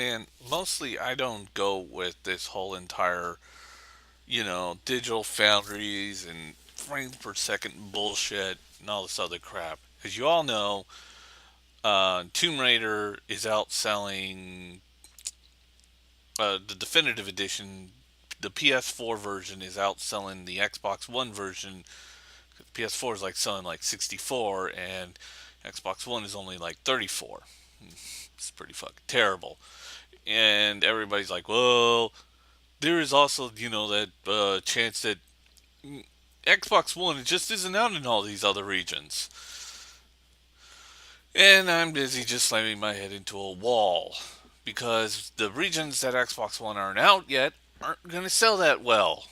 Man, mostly I don't go with this whole entire, digital foundries and frames per second bullshit and all this other crap. As you all know, Tomb Raider is outselling the definitive edition. The PS4 version is outselling the Xbox One version. PS4 is like selling like 64, and Xbox One is only like 34. It's pretty fucking terrible. And everybody's like, well, there is also, that chance that Xbox One just isn't out in all these other regions. And I'm busy just slamming my head into a wall because the regions that Xbox One aren't out yet aren't going to sell that well.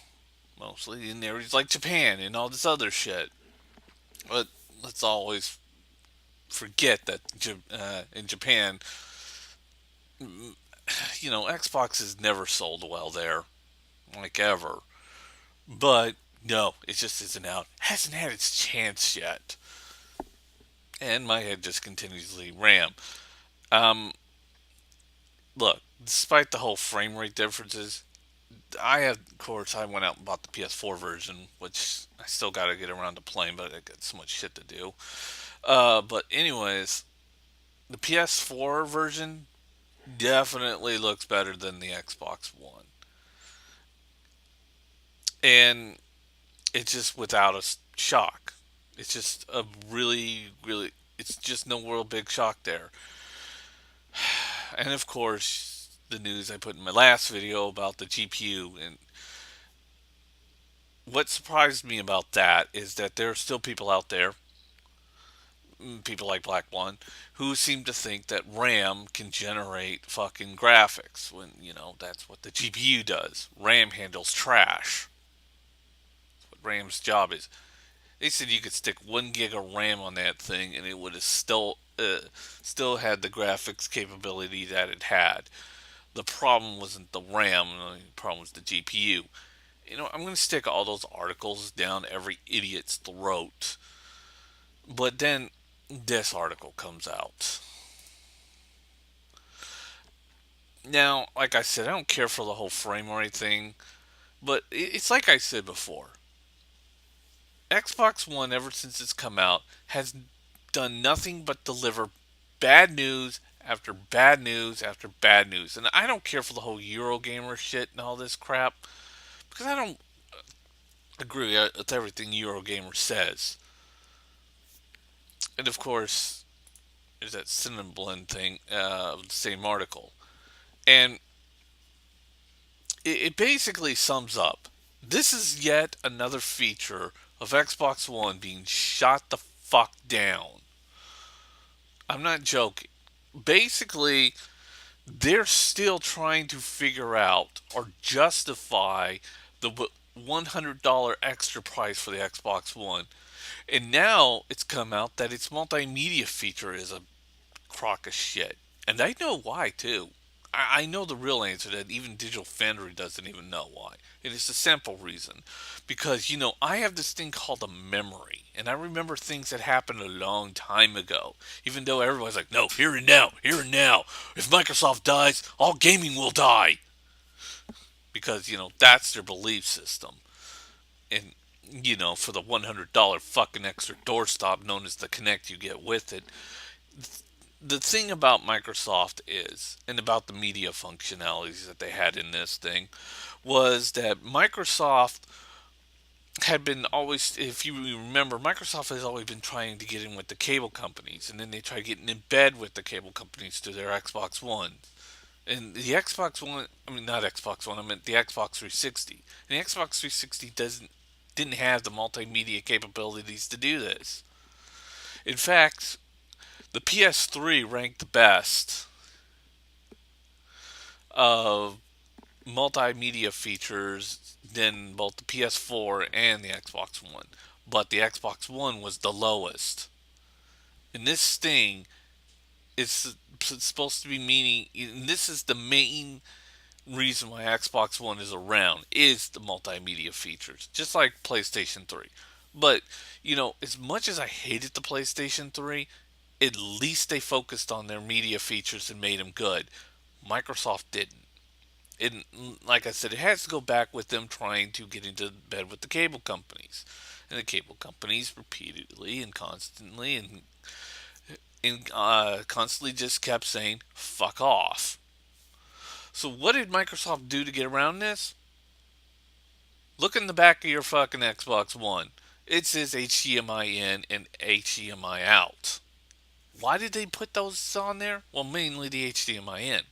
Mostly in areas like Japan and all this other shit. But let's always forget that in Japan, Xbox has never sold well there, like ever. But no, it just isn't out. Hasn't had its chance yet. And my head just continuously ram. Um, Look, despite the whole frame rate differences, of course, I went out and bought the PS4 version, which I still got to get around to playing, but I got so much shit to do. But anyways, the PS4 version definitely looks better than the Xbox One, and it's just without a shock. It's just a really, really, it's just no real big shock there. And of course, the news I put in my last video about the GPU. And what surprised me about that is that there are still people out there, people like Black One, who seem to think that RAM can generate fucking graphics when, that's what the GPU does. RAM handles trash. That's what RAM's job is. They said you could stick 1 gig of RAM on that thing and it would have still had the graphics capability that it had. The problem wasn't the RAM, the problem was the GPU. I'm going to stick all those articles down every idiot's throat. But then this article comes out. Now, like I said, I don't care for the whole frame rate thing, but it's like I said before. Xbox One, ever since it's come out, has done nothing but deliver bad news after bad news after bad news. And I don't care for the whole Eurogamer shit and all this crap, because I don't agree with everything Eurogamer says. And of course, there's that Cinnamon Blend thing, the same article. And it basically sums up this is yet another feature of Xbox One being shot the fuck down. I'm not joking. Basically, they're still trying to figure out or justify the $100 extra price for the Xbox One. And now it's come out that its multimedia feature is a crock of shit. And I know why, too. I know the real answer that even Digital Foundry doesn't even know why. It is a simple reason. Because, I have this thing called a memory. And I remember things that happened a long time ago. Even though everybody's like, no, here and now, here and now. If Microsoft dies, all gaming will die. Because, that's their belief system. And, for the $100 fucking extra doorstop known as the Kinect you get with it, the thing about Microsoft is, and about the media functionalities that they had in this thing, was that Microsoft had been always, if you remember, Microsoft has always been trying to get in with the cable companies, and then they try getting in bed with the cable companies to their Xbox One. And the Xbox One, I mean, not Xbox One, I meant the Xbox 360. And the Xbox 360 didn't have the multimedia capabilities to do this. In fact, the PS3 ranked the best of multimedia features than both the PS4 and the Xbox One. But the Xbox One was the lowest. And this thing is supposed to be meaning, and this is the main reason why Xbox One is around, is the multimedia features, just like PlayStation 3. But, as much as I hated the PlayStation 3, at least they focused on their media features and made them good. Microsoft didn't. It, like I said, it has to go back with them trying to get into bed with the cable companies, and the cable companies repeatedly and constantly and constantly just kept saying "fuck off." So what did Microsoft do to get around this? Look in the back of your fucking Xbox One. It says HDMI in and HDMI out. Why did they put those on there? Well, mainly the HDMI in.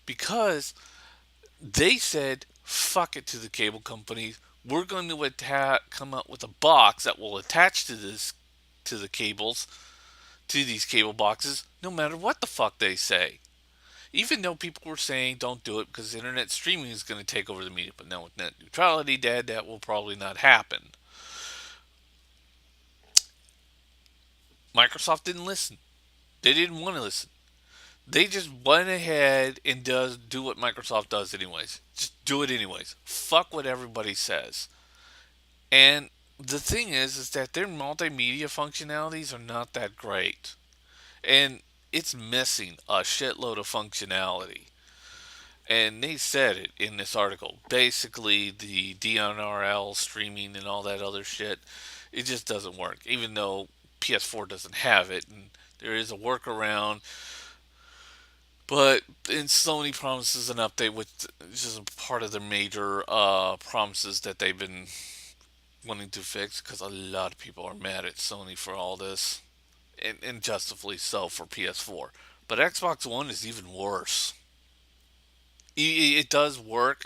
Because they said, fuck it to the cable companies. We're going to come up with a box that will attach to the cables, to these cable boxes, no matter what the fuck they say. Even though people were saying don't do it because internet streaming is going to take over the media. But now with net neutrality, Dad, that will probably not happen. Microsoft didn't listen. They didn't want to listen. They just went ahead and do what Microsoft does anyways. Just do it anyways. Fuck what everybody says. And the thing is that their multimedia functionalities are not that great. And it's missing a shitload of functionality. And they said it in this article. Basically, the DNRL streaming and all that other shit, it just doesn't work. Even though PS4 doesn't have it, and there is a workaround. But in Sony promises an update, which is a part of their major promises that they've been wanting to fix, because a lot of people are mad at Sony for all this, and justifully so for PS4. But Xbox One is even worse. It does work,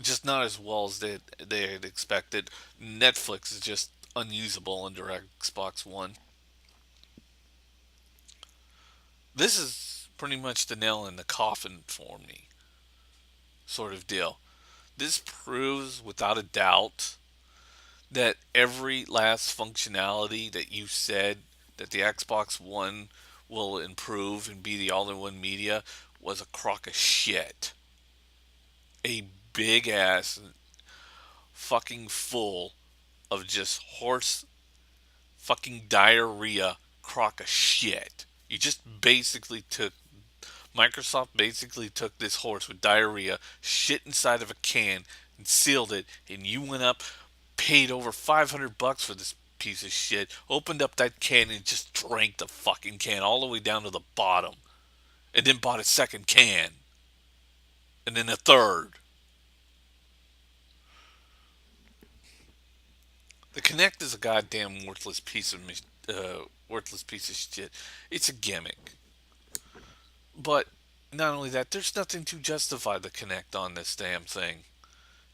just not as well as they had expected. Netflix is just unusable under Xbox One. This is pretty much the nail in the coffin for me, sort of deal. This proves without a doubt that every last functionality that you said that the Xbox One will improve and be the all in one media was a crock of shit. A big ass fucking full of just horse fucking diarrhea crock of shit. You just basically took Microsoft basically took this horse with diarrhea, shit inside of a can, and sealed it, and you went up, paid over $500 for this piece of shit, opened up that can and just drank the fucking can all the way down to the bottom, and then bought a second can, and then a third. The Kinect is a goddamn worthless piece of shit. It's a gimmick. But not only that, there's nothing to justify the Kinect on this damn thing.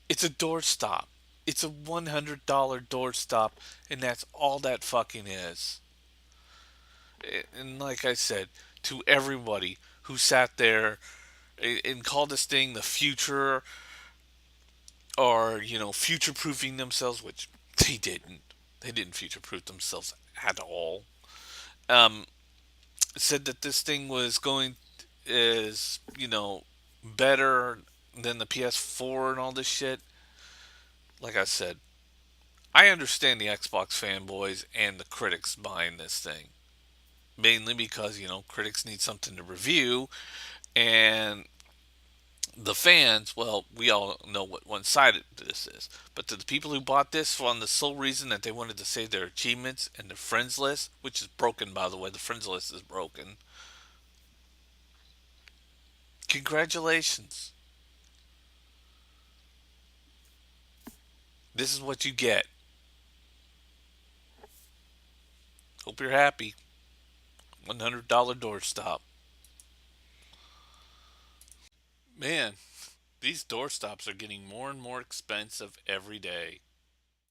It's a doorstop. It's a $100 doorstop, and that's all that fucking is. And like I said, to everybody who sat there and called this thing the future, or future proofing themselves, which they didn't. They didn't future proof themselves at all. Um, said that this thing was going is better than the PS4 and all this shit. Like I said, I understand the Xbox fanboys and the critics buying this thing. Mainly because, critics need something to review, and the fans, well, we all know what one sided this is. But to the people who bought this for on the sole reason that they wanted to save their achievements and their friends list, which is broken, by the way, the friends list is broken. Congratulations. This is what you get. Hope you're happy. $100 doorstop. Man, these doorstops are getting more and more expensive every day.